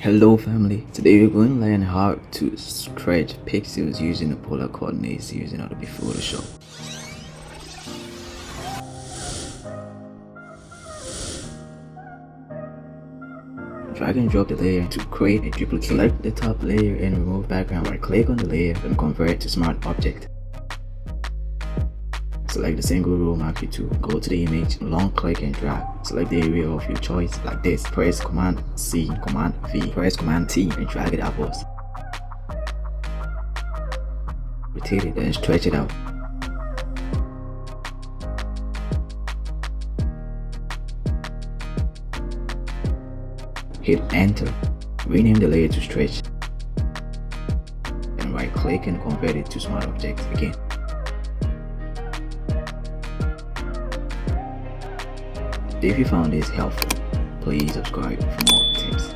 Hello family, today we're going to learn how to stretch pixels using the polar coordinates using Adobe Photoshop. Drag and drop the layer to create a duplicate. Select the top layer and remove background. Right click on the layer and convert it to smart object. Select the single row marquee tool. Go to the image, long click and drag. Select the area of your choice like this. Press Command C, Command V, press Command T and drag it upwards. Rotate it and stretch it out. Hit enter. Rename the layer to stretch. And right click and convert it to smart object again. If you found this helpful, please subscribe for more tips.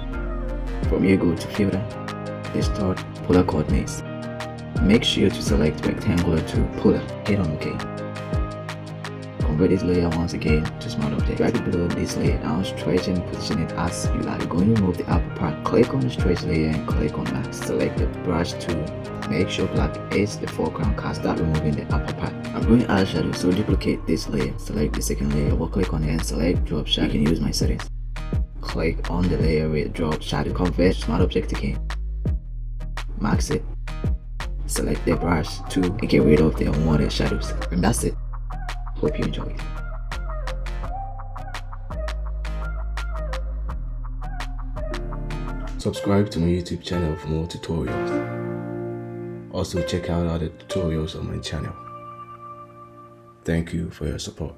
From here, go to Filter, Distort Polar Coordinates. Make sure to select Rectangular to Polar. Hit on OK. Convert this layer once again to Smart Object. Drag it below this layer down, stretch and position it as you like. You're going to remove the upper part. Click on the stretch layer and click on Mask. Select the brush tool. Make sure black is the foreground color. Start removing the upper part. I'm going to add shadow, so duplicate this layer. Select the second layer, double click on it and select drop shadow. You can use my settings. Click on the layer with drop shadow. Convert smart object again. Max it. Select the brush tool and get rid of the unwanted shadows. And that's it. Hope you enjoy it. Subscribe to my YouTube channel for more tutorials. Also check out other tutorials on my channel. Thank you for your support.